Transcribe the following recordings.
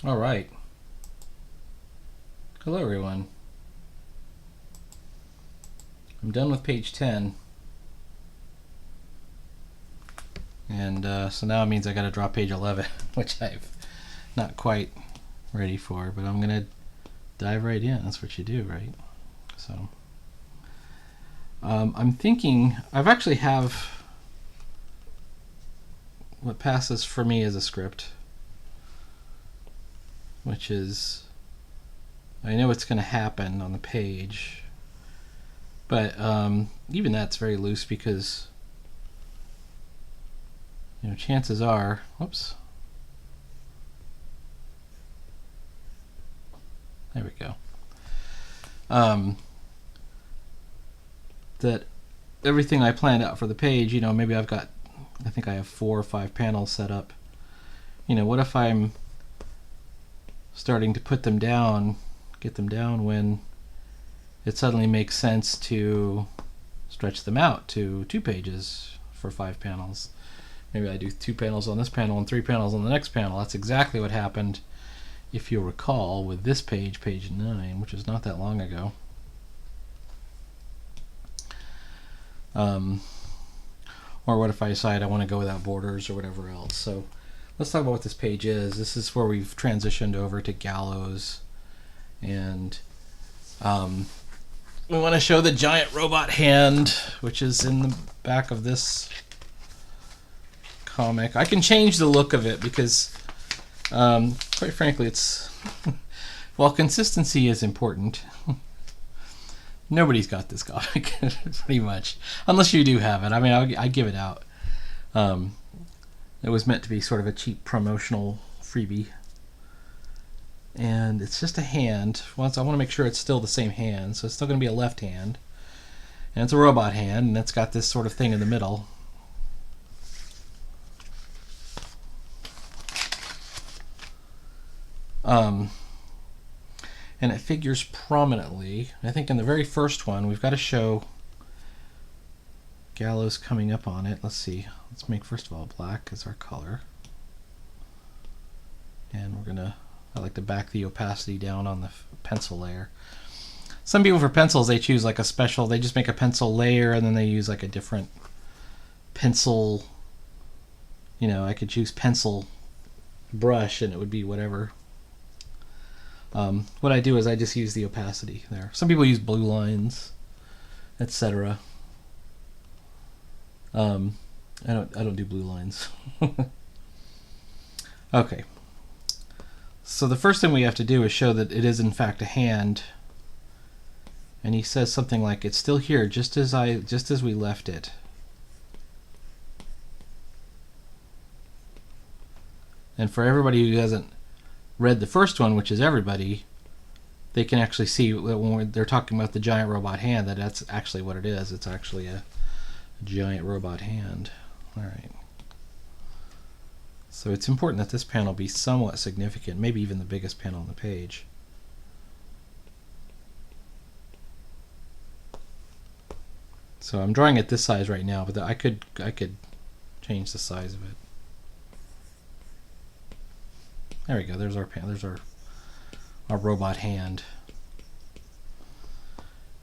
All right. Hello, everyone. I'm done with page 10. And so now it means I got to draw page 11, which I'm not quite ready for, but I'm going to dive right in. That's what you do, right? So I'm thinking, I've actually have what passes for me as a script, which is, I know it's going to happen on the page, but even that's very loose because, you know, chances are, whoops, there we go, that everything I planned out for the page, you know, maybe I think I have 4 or 5 panels set up. You know, what if I'm starting to put them down, get them down, when it suddenly makes sense to stretch them out to 2 pages for 5 panels. Maybe I do 2 panels on this panel and 3 panels on the next panel. That's exactly what happened, if you'll recall, with this page, page 9, which is not that long ago. Or what if I decide I want to go without borders or whatever else. So let's talk about what this page is. This is where we've transitioned over to gallows, and we want to show the giant robot hand, which is in the back of this comic. I can change the look of it because, quite frankly, it's while consistency is important, nobody's got this comic pretty much, unless you do have it. I mean, I give it out. It was meant to be sort of a cheap promotional freebie, and it's just a hand. Once I want to make sure it's still the same hand, so it's still going to be a left hand, and it's a robot hand, and it's got this sort of thing in the middle. And it figures prominently. I think in the very first one, we've got to show gallows coming up on it. Let's see. Let's make, first of all, black as our color. And we're going to, I like to back the opacity down on the pencil layer. Some people for pencils, they choose like a special, they just make a pencil layer and then they use like a different pencil. You know, I could choose pencil brush and it would be whatever. What I do is I just use the opacity there. Some people use blue lines, etc. I don't do blue lines. Okay. So the first thing we have to do is show that it is in fact a hand. And he says something like, "It's still here, just as we left it." And for everybody who hasn't read the first one, which is everybody, they can actually see when they're talking about the giant robot hand that that's actually what it is. It's actually a giant robot hand. All right. So it's important that this panel be somewhat significant, maybe even the biggest panel on the page. So I'm drawing it this size right now, but I could change the size of it. There we go. There's our robot hand,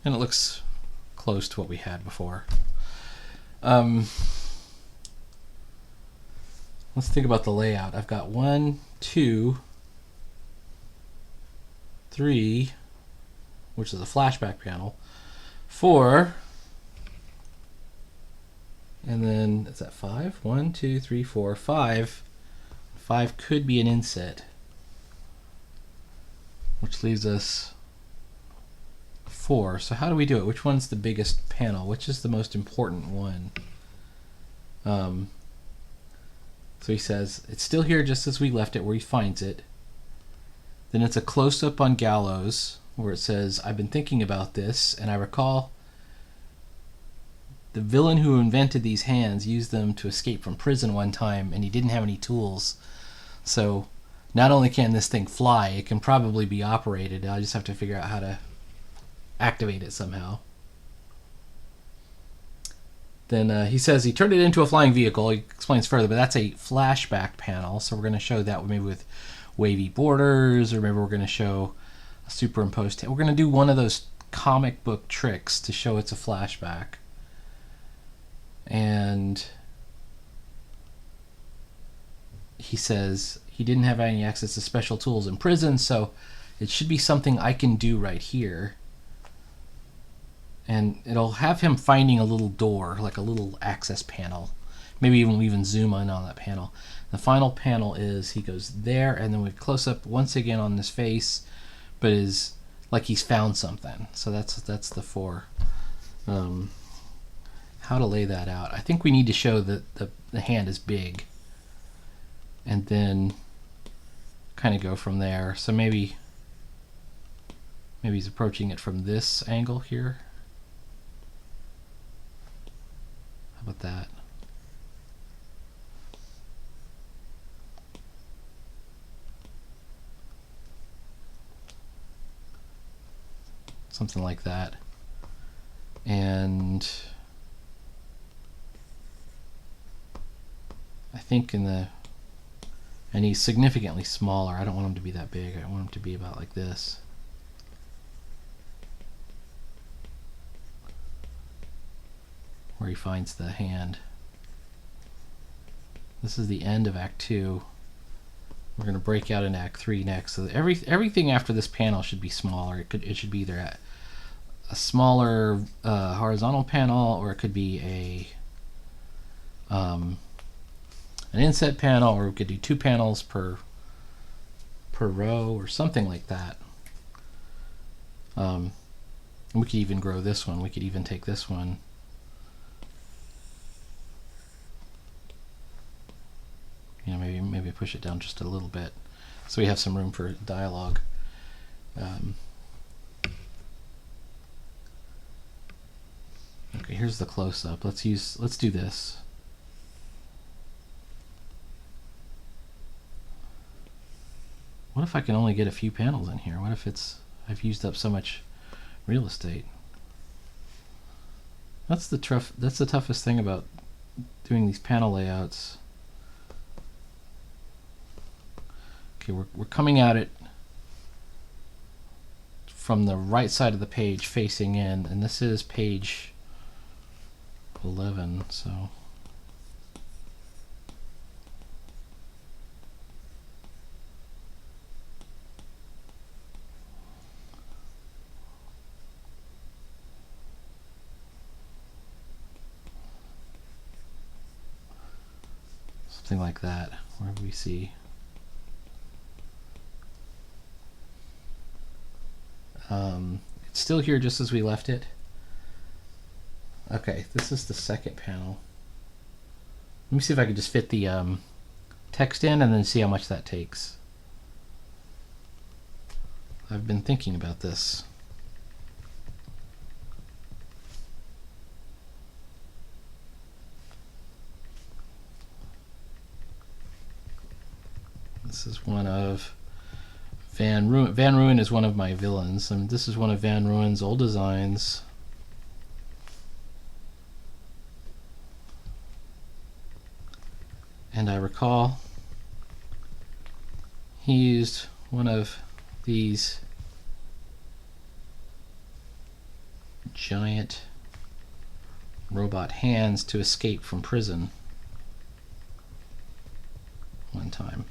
and it looks close to what we had before. Let's think about the layout. I've got 1, 2, 3, which is a flashback panel, 4, and then is that 5? 1, 2, 3, 4, 5. 5 could be an inset, which leaves us 4. So how do we do it? Which one's the biggest panel? Which is the most important one? So he says, "It's still here just as we left it," where he finds it. Then it's a close-up on gallows, where it says, "I've been thinking about this, and I recall the villain who invented these hands used them to escape from prison one time, and he didn't have any tools. So not only can this thing fly, it can probably be operated. I just have to figure out how to activate it somehow." Then he says he turned it into a flying vehicle. He explains further, but that's a flashback panel. So we're going to show that maybe with wavy borders, or maybe we're going to show a superimposed. We're going to do one of those comic book tricks to show it's a flashback. And he says he didn't have any access to special tools in prison, so it should be something I can do right here. And it'll have him finding a little door, like a little access panel. Maybe we'll even zoom in on that panel. The final panel is he goes there, and then we close up once again on his face, but is like he's found something. So that's the four. How to lay that out. I think we need to show that the hand is big, and then kind of go from there. So maybe he's approaching it from this angle here. How about that? Something like that. And I think and he's significantly smaller. I don't want him to be that big. I want him to be about like this. Where he finds the hand. This is the end of Act 2. We're going to break out in Act 3 next. So everything after this panel should be smaller. It should be either at a smaller horizontal panel, or it could be an inset panel, or we could do 2 panels per row, or something like that. We could even grow this one. We could even take this one. You know, maybe push it down just a little bit, so we have some room for dialogue. Okay, here's the close-up. Let's do this. What if I can only get a few panels in here? What if I've used up so much real estate? That's the toughest thing about doing these panel layouts. Okay, we're coming at it from the right side of the page facing in, and this is page 11, so something like that. Where do we see? It's still here just as we left it. Okay, this is the second panel. Let me see if I can just fit the text in and then see how much that takes. I've been thinking about this. This is one of Van Ruin. Van Ruin is one of my villains, and this is one of Van Ruin's old designs. And I recall he used one of these giant robot hands to escape from prison one time.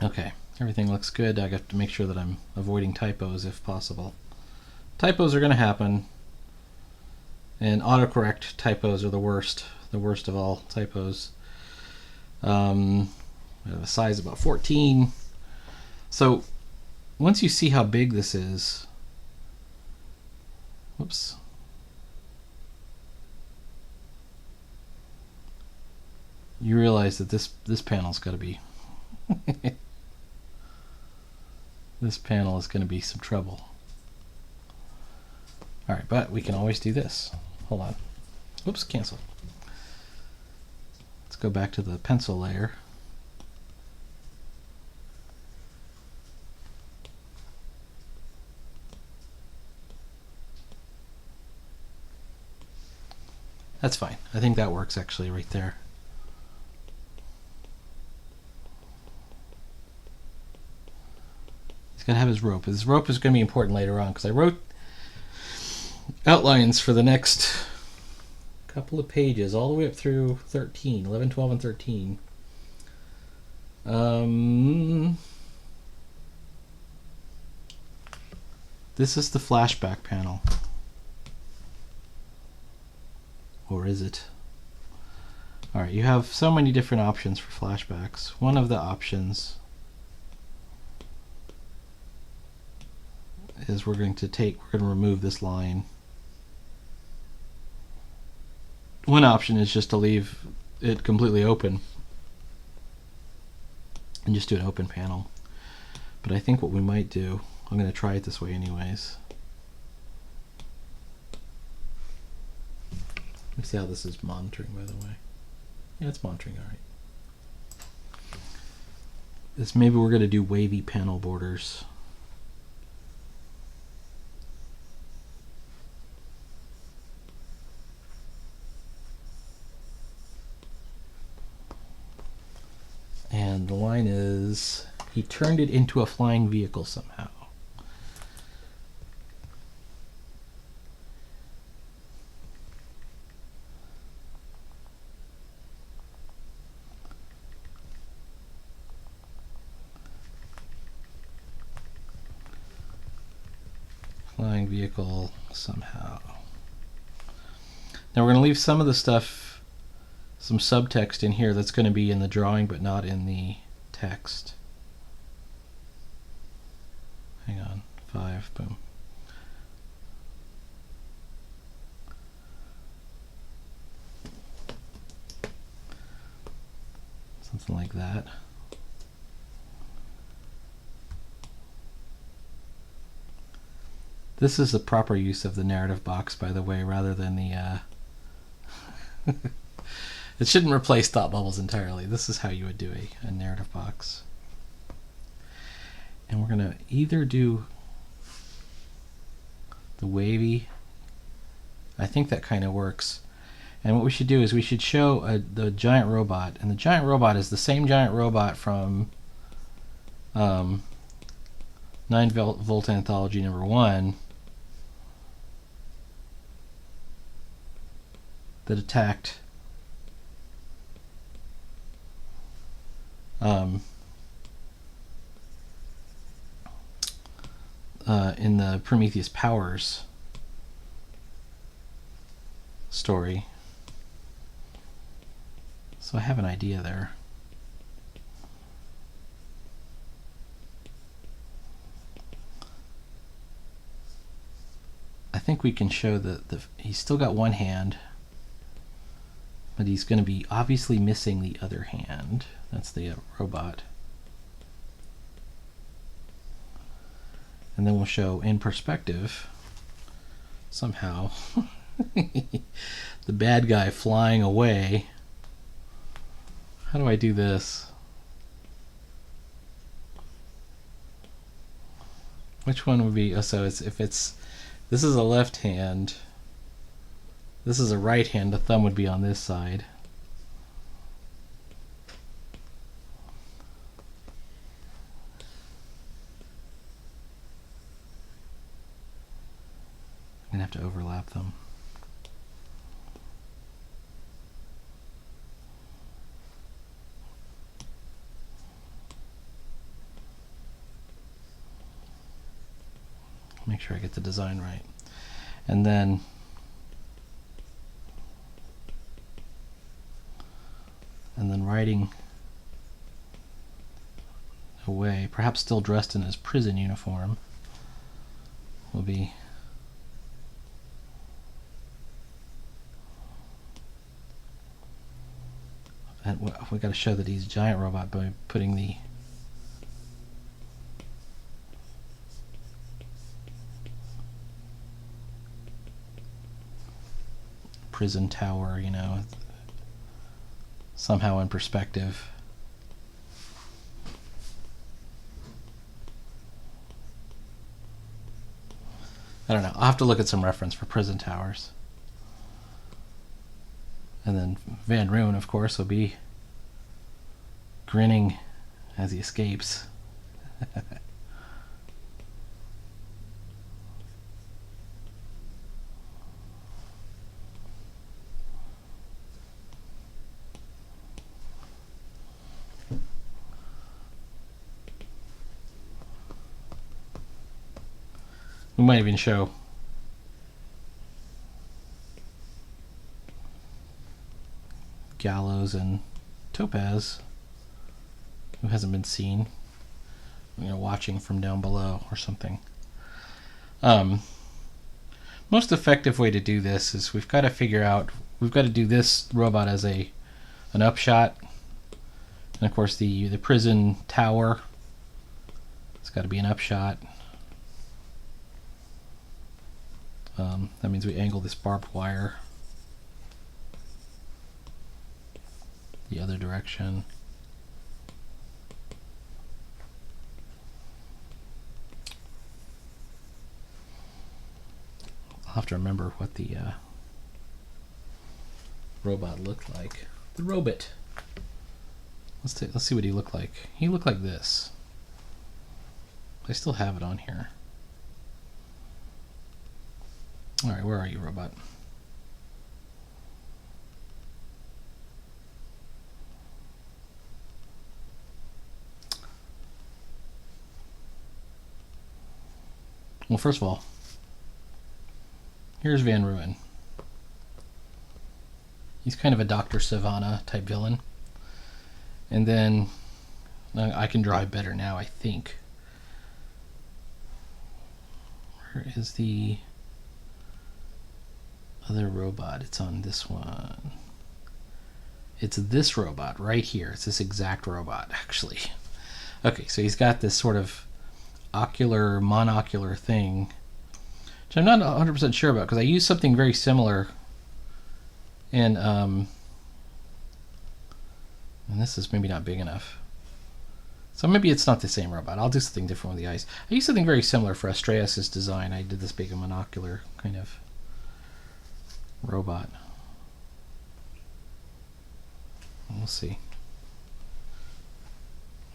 Okay, everything looks good. I got to make sure that I'm avoiding typos if possible. Typos are going to happen, and autocorrect typos are the worst of all typos. I have a size about 14. So once you see how big this is, whoops. You realize that this panel's got to be this panel is going to be some trouble. Alright, but we can always do this. Hold on. Oops, cancel. Let's go back to the pencil layer. That's fine. I think that works actually right there. He's going to have his rope. His rope is going to be important later on because I wrote outlines for the next couple of pages all the way up through 13, 11, 12, and 13. This is the flashback panel. Or is it? Alright, you have so many different options for flashbacks. One of the options is we're going to remove this line. One option is just to leave it completely open and just do an open panel. But I think what we might do, I'm going to try it this way anyways. Let's see how this is monitoring, by the way. Yeah, it's monitoring, alright. This, maybe we're going to do wavy panel borders. And the line is, he turned it into a flying vehicle somehow. Flying vehicle somehow. Now we're going to leave some of the stuff, some subtext in here that's going to be in the drawing but not in the text. Hang on, 5, boom. Something like that. This is the proper use of the narrative box, by the way, rather than the... It shouldn't replace thought bubbles entirely. This is how you would do a narrative box. And we're going to either do the wavy. I think that kind of works. And what we should do is we should show the giant robot. And the giant robot is the same giant robot from 9 Volt Anthology number 1 that attacked in the Prometheus Powers story. So I have an idea there. I think we can show that he's still got one hand, but he's going to be obviously missing the other hand. That's the robot. And then we'll show in perspective, somehow, the bad guy flying away. How do I do this? Which one would be, oh, so it's, if it's, this is a left hand, this is a right hand, the thumb would be on this side. I'm going to have to overlap them. Make sure I get the design right. And then riding away, perhaps still dressed in his prison uniform, will be and we got to show that he's a giant robot by putting the prison tower, you know, somehow in perspective. I don't know. I'll have to look at some reference for prison towers. And then Van Ruin, of course, will be grinning as he escapes. We might even show Gallows and Topaz, who hasn't been seen, watching from down below or something. Most effective way to do this is we've got to do this robot as an upshot, and of course the prison tower, it's got to be an upshot. That means we angle this barbed wire the other direction. I'll have to remember what the robot looked like. The robot. Let's see what he looked like. He looked like this. I still have it on here. All right, where are you, robot? Well, first of all, here's Van Ruin. He's kind of a Dr. Savannah type villain. And then I can drive better now, I think. Where is the other robot? It's on this one. It's this robot right here. It's this exact robot, actually. Okay, so he's got this sort of monocular thing, which I'm not 100% sure about, because I used something very similar in and this is maybe not big enough, so maybe it's not the same robot. I'll do something different with the eyes. I used something very similar for Astreas' design. I did this big monocular kind of robot. We'll see.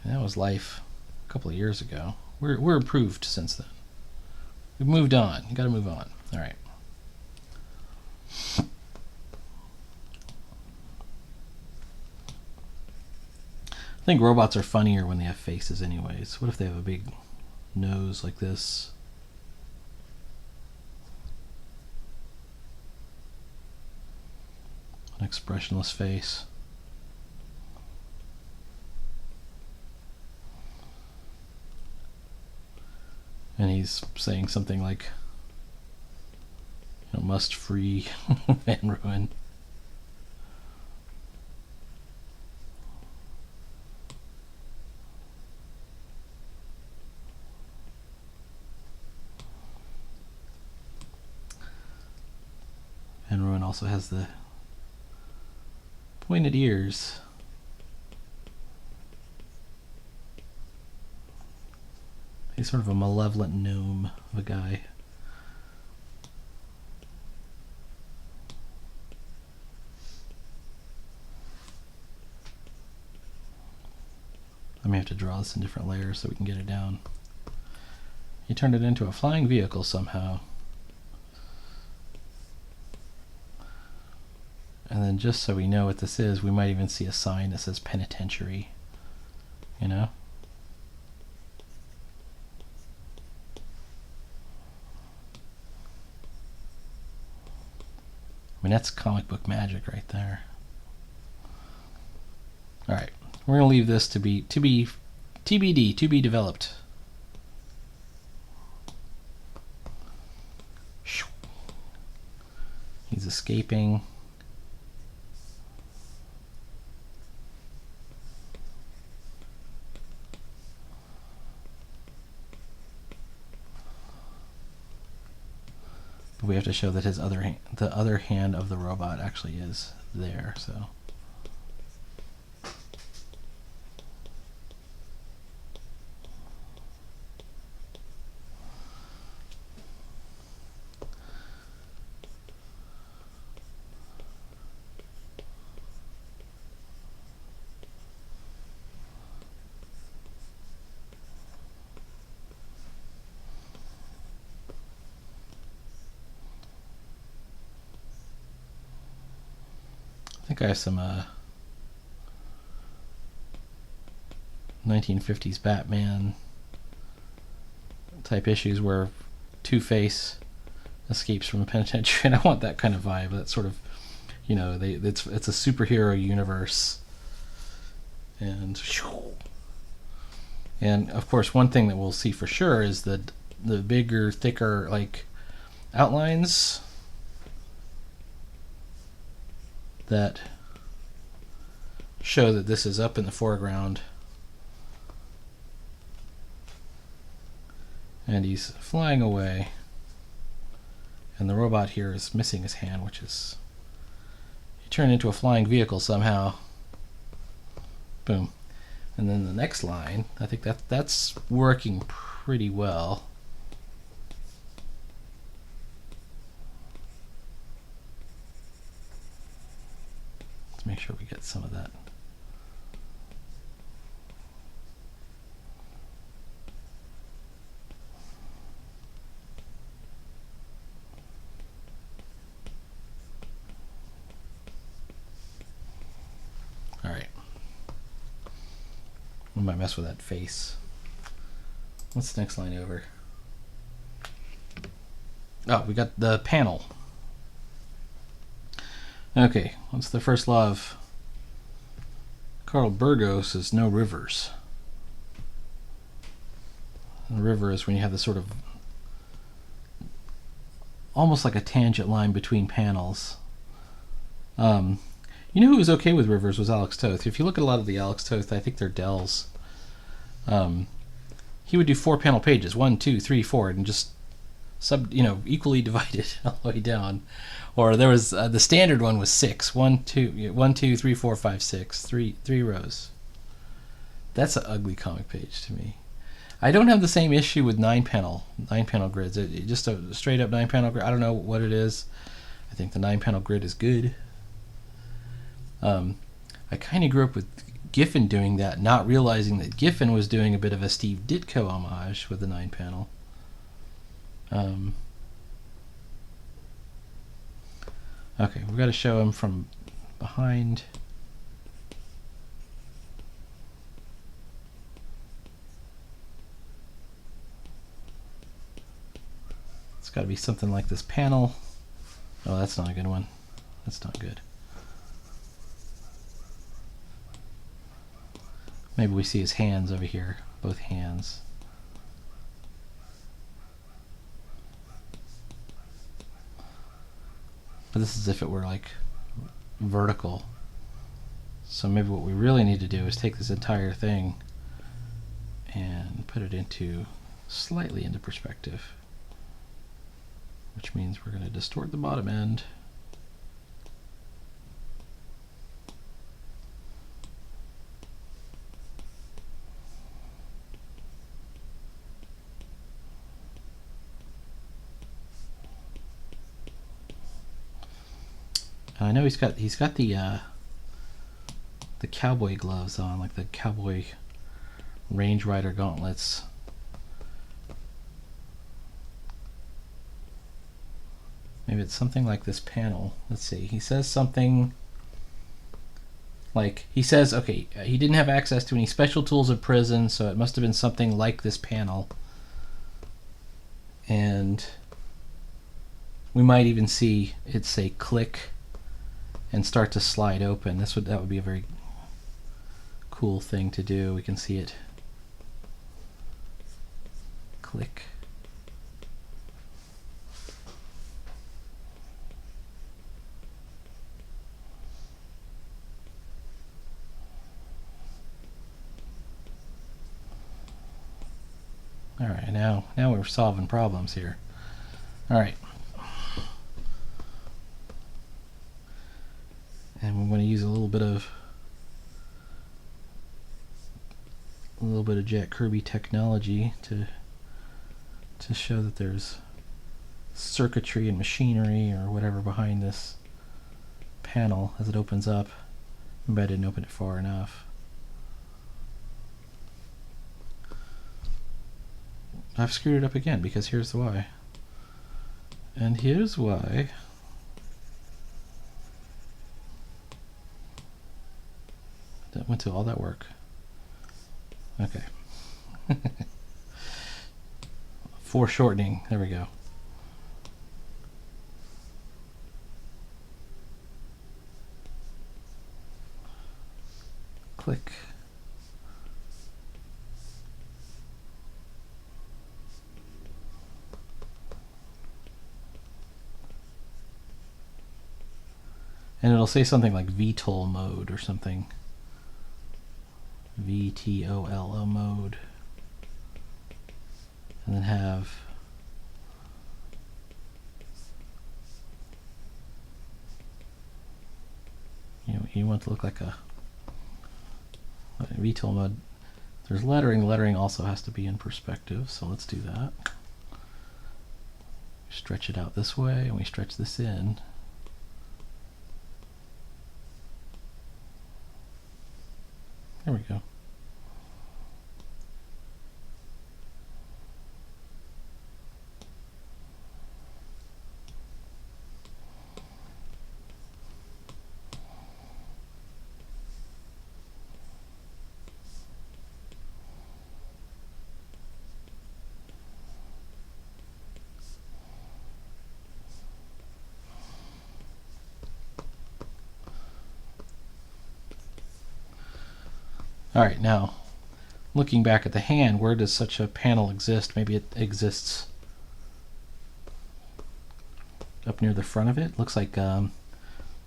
And that was life a couple of years ago. We're improved since then. We've moved on. You got to move on. All right. I think robots are funnier when they have faces anyways. What if they have a big nose like this? An expressionless face. And he's saying something like, must free Van Ruin. Van Ruin also has the pointed ears. He's sort of a malevolent gnome of a guy. I may have to draw this in different layers so we can get it down. He turned it into a flying vehicle somehow. And then just so we know what this is, we might even see a sign that says penitentiary. You know? I mean, that's comic book magic right there. All right, we're gonna leave this to be TBD, to be developed. He's escaping. But we have to show that his the other hand of the robot actually is there, so. think I have some 1950s Batman type issues where Two-Face escapes from a penitentiary, and I want that kind of vibe. That sort of, it's a superhero universe, and of course one thing that we'll see for sure is that the bigger, thicker like outlines that show that this is up in the foreground. And he's flying away. And the robot here is missing his hand, which is... He turned into a flying vehicle somehow. Boom. And then the next line, I think that's working pretty well. Let's make sure we get some of that. Alright. We might mess with that face. What's the next line over? Oh, we got the panel. Okay, what's the first law of Carl Burgos is no rivers. And a river is when you have this sort of almost like a tangent line between panels. You know who was okay with rivers was Alex Toth. If you look at a lot of the Alex Toth, I think they're Dells. He would do 4-panel pages, 1, 2, 3, 4, and just equally divided all the way down. Or there was the standard one was 6, 1, 2, 3, 4, 5, 6, three rows. That's an ugly comic page to me. I don't have the same issue with 9-panel grids. Just a straight up 9-panel grid. I don't know what it is. I think the 9-panel grid is good. I kind of grew up with Giffen doing that, not realizing that Giffen was doing a bit of a Steve Ditko homage with the 9-panel. Okay, we've got to show him from behind. It's got to be something like this panel. Oh, that's not a good one. That's not good. Maybe we see his hands over here, both hands. But this is if it were like vertical. So maybe what we really need to do is take this entire thing and put it into slightly into perspective, which means we're going to distort the bottom end. I know he's got the cowboy gloves on, like the cowboy range rider gauntlets. Maybe it's something like this panel. Let's see. He says something like, he says, okay, he didn't have access to any special tools in prison, so it must have been something like this panel. And we might even see it say click and start to slide open. That would be a very cool thing to do. We can see it click. All right, now we're solving problems here. All right. And we want to use a little bit of Jack Kirby technology to show that there's circuitry and machinery or whatever behind this panel as it opens up. Maybe I didn't open it far enough. I've screwed it up again because here's why. And here's why. That went to all that work. Okay. Foreshortening. There we go. Click. And it'll say something like VTOL mode or something. VTOLO mode. And then have you want to look like a VTOL mode. There's lettering. The lettering also has to be in perspective, so let's do that. Stretch it out this way, and we stretch this in. There we go. All right, now looking back at the hand, where does such a panel exist? Maybe it exists up near the front of it. Looks like the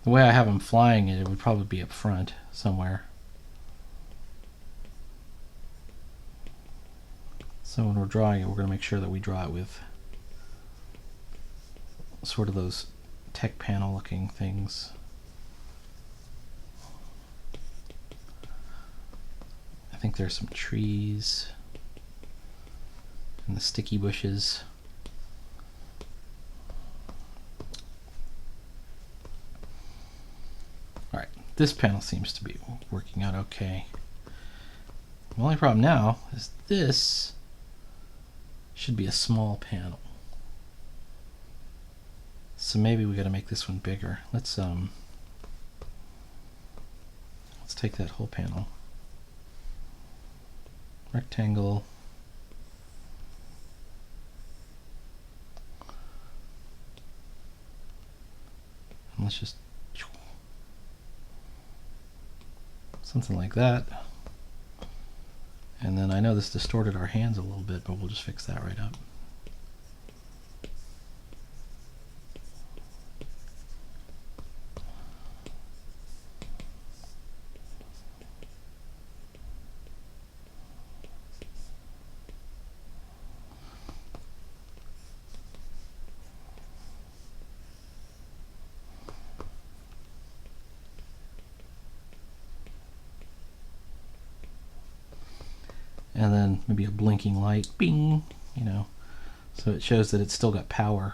way I have them flying it would probably be up front somewhere. So when we're drawing it, we're going to make sure that we draw it with sort of those tech panel looking things. I think there's some trees and the sticky bushes. Alright, this panel seems to be working out okay. The only problem now is this should be a small panel. So maybe we got to make this one bigger. Let's take that whole panel. Rectangle. And let's just something like that. And then I know this distorted our hands a little bit, but we'll just fix that right up. And then maybe a blinking light, bing, so it shows that it's still got power.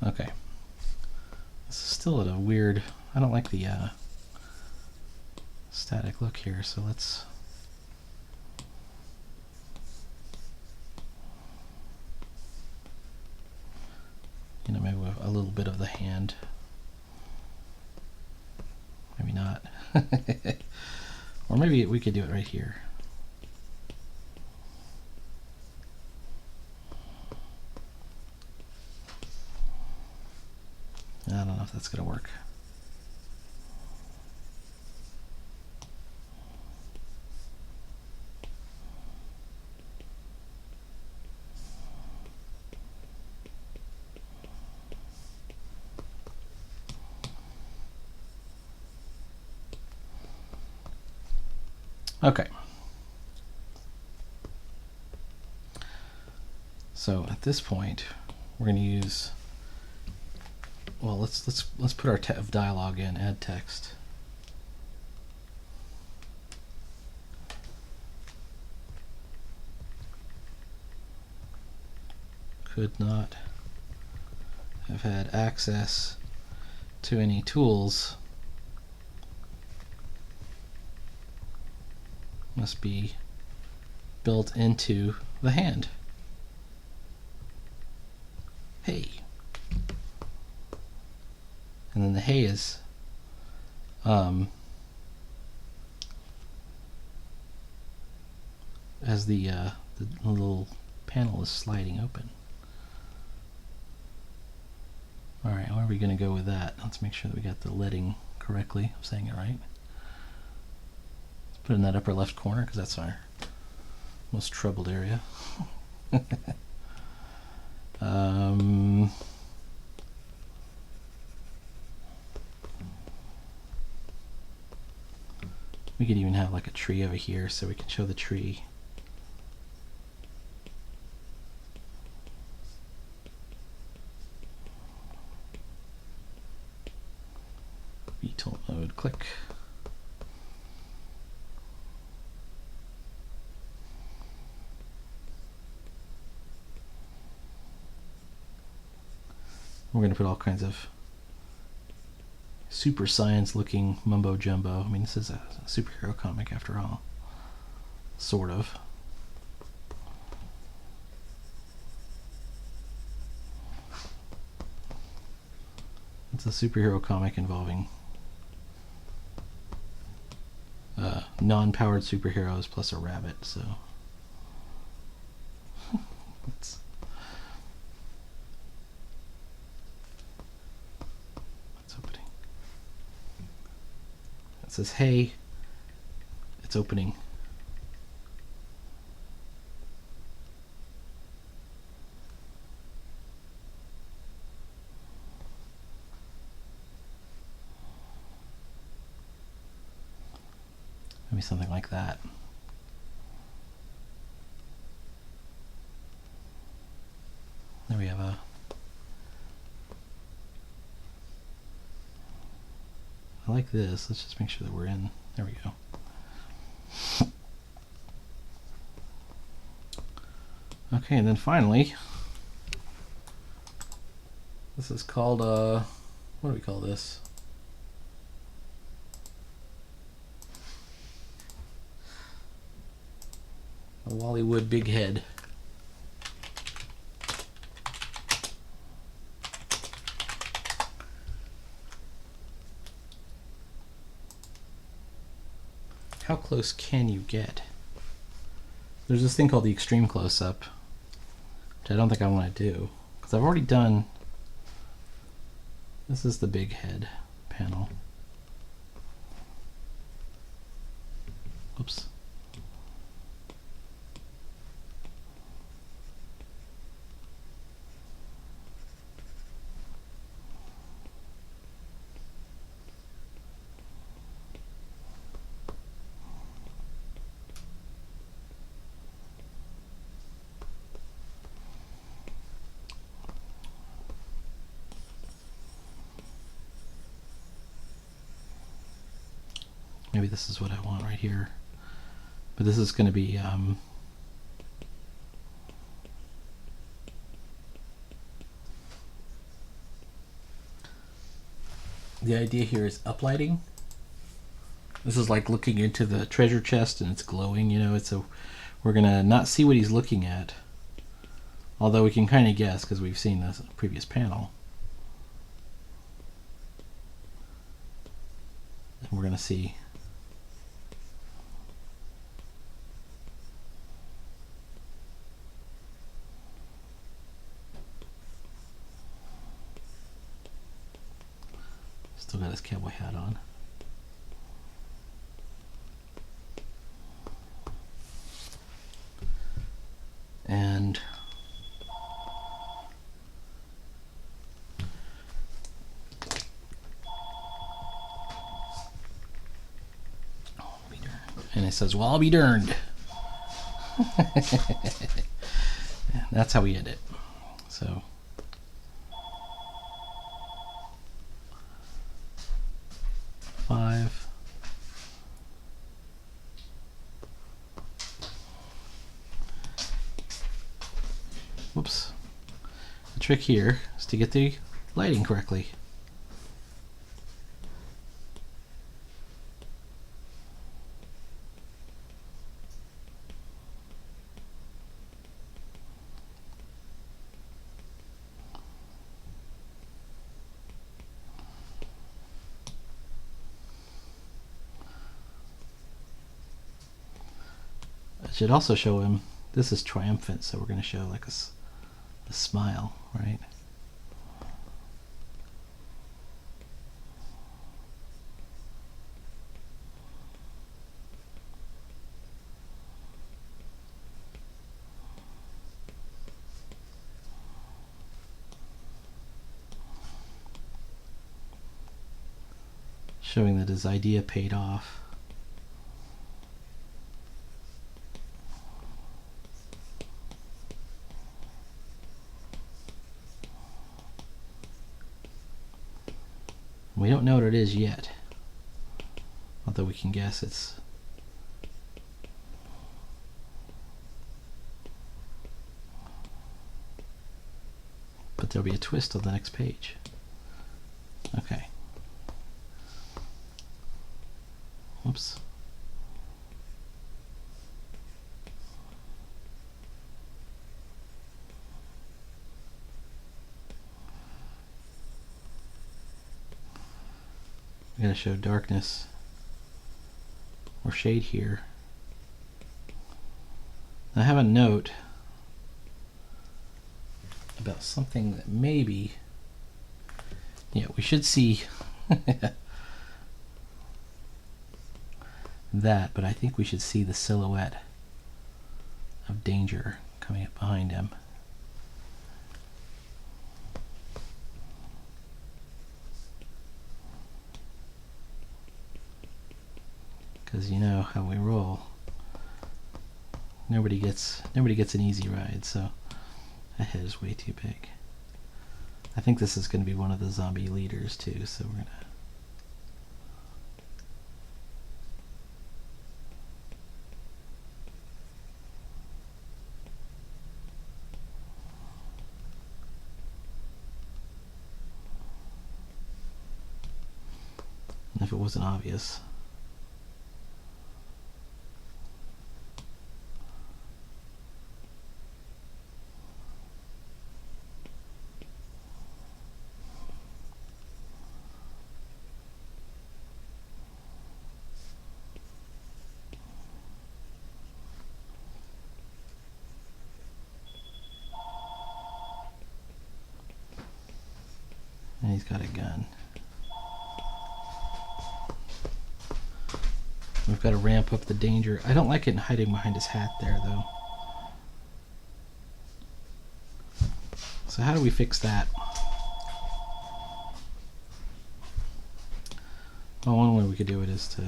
Okay, this is still at a weird, I don't like the static look here, so let's maybe a little bit of the hand. Maybe not. Or maybe we could do it right here. I don't know if that's going to work. Okay. So at this point, we're going to use, well, let's put our dialogue in, add text. Could not have had access to any tools. Must be built into the hand. hey. And then the hey is as the little panel is sliding open. Alright, where are we going to go with that? Let's make sure that we got the leading correctly. I'm saying it right. Let's put it in that upper left corner because that's our most troubled area. We could even have like a tree over here so we can show the tree. VTool mode, click. We're going to put all kinds of super science looking mumbo jumbo. I mean, this is a superhero comic after all. Sort of. It's a superhero comic involving non-powered superheroes plus a rabbit, so it's opening. It says, hey, it's opening. Maybe something like that. There we have a I like this. Let's just make sure that we're in. There we go. Okay, and then finally, this is called, what do we call this? A Wallywood big head. How close can you get? There's this thing called the extreme close-up, which I don't think I want to do, because I've already done, this is the big head panel. Oops. Maybe this is what I want right here. But this is going to be the idea here is uplighting. This is like looking into the treasure chest and it's glowing, you know, we're going to not see what he's looking at. Although we can kind of guess because we've seen this previous panel. And we're going to see still got his cowboy hat on. And it says, well, I'll be darned. That's how we end it. So five. Whoops. The trick here is to get the lighting correctly. Should also show him, this is triumphant, so we're going to show like a smile, right? Showing that his idea paid off. We don't know what it is yet, although we can guess it's but there'll be a twist on the next page. Okay. Whoops. I'm going to show darkness or shade here. I have a note about something that maybe, yeah, we should see that, but I think we should see the silhouette of danger coming up behind him. Because you know how we roll. Nobody gets an easy ride, so that head is way too big. I think this is going to be one of the zombie leaders too, so we're going to if it wasn't obvious. And he's got a gun. We've got to ramp up the danger. I don't like it hiding behind his hat there, though. So how do we fix that? Well, one way we could do it is to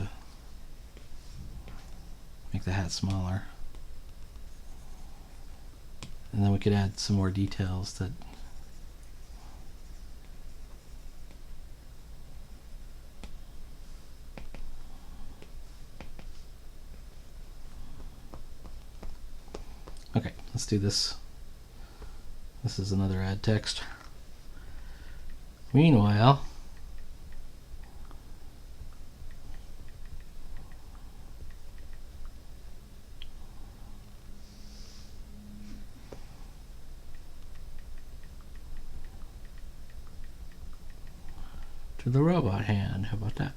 make the hat smaller. And then we could add some more details that okay, let's do this. This is another add text. Meanwhile, to the robot hand, how about that?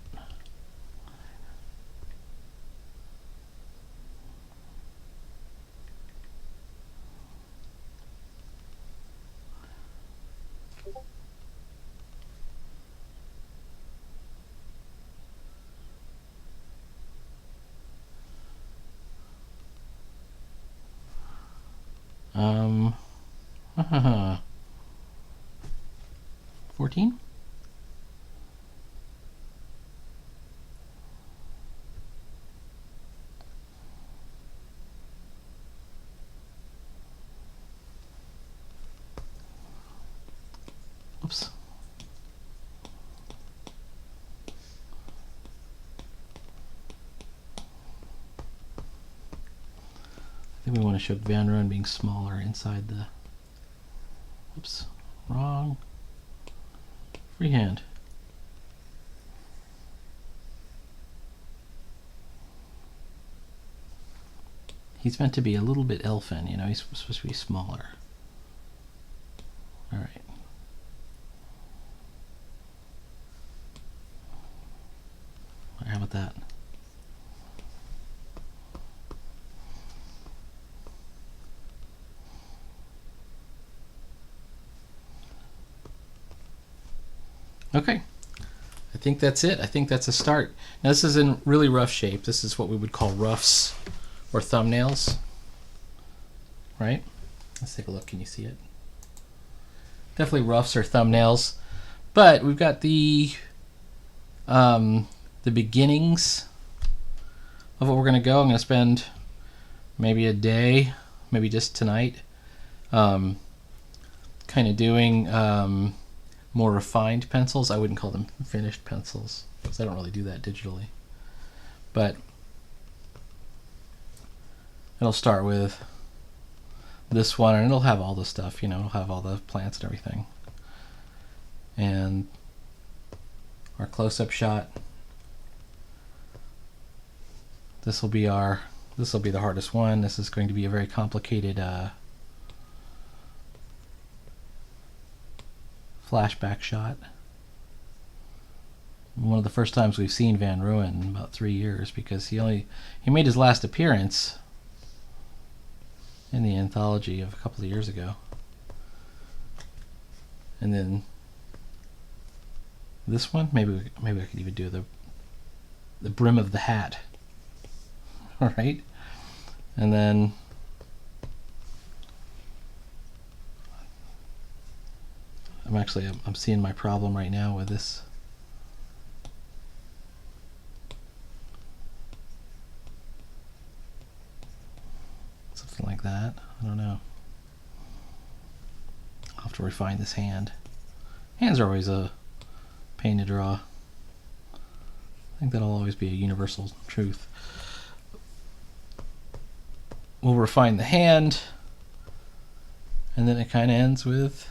Um, 14? Oops. I think we want to show Van Run being smaller inside the... Oops, wrong. Freehand. He's meant to be a little bit elfin, you know, he's supposed to be smaller. Alright. How about that? Okay, I think that's it. I think that's a start. Now this is in really rough shape. This is what we would call roughs or thumbnails, right? Let's take a look. Can you see it? Definitely roughs or thumbnails. But we've got the beginnings of what we're going to go. I'm going to spend maybe a day, maybe just tonight, kind of doing more refined pencils. I wouldn't call them finished pencils because I don't really do that digitally. But it'll start with this one, and it'll have all the stuff, you know, it'll have all the plants and everything. And our close-up shot. This will be the hardest one. This is going to be a very complicated flashback shot. One of the first times we've seen Van Ruin in about 3 years, because he made his last appearance in the anthology of a couple of years ago. And then this one, maybe I could even do the brim of the hat. All right, and then I'm seeing my problem right now with this. Something like that. I don't know. I'll have to refine this hand. Hands are always a pain to draw. I think that'll always be a universal truth. We'll refine the hand, and then it kind of ends with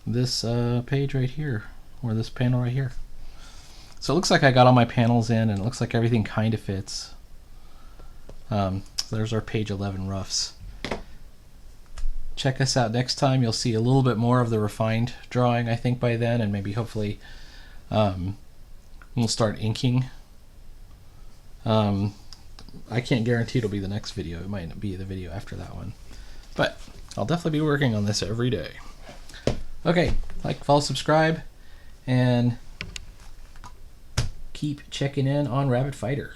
this page right here, or this panel right here. So it looks like I got all my panels in, and it looks like everything kind of fits. So there's our page 11 roughs. Check us out next time. You'll see a little bit more of the refined drawing, I think, by then, and maybe hopefully we'll start inking. I can't guarantee it'll be the next video. It might be the video after that one. But I'll definitely be working on this every day. Okay, like, follow, subscribe, and keep checking in on Rabbit Fighter.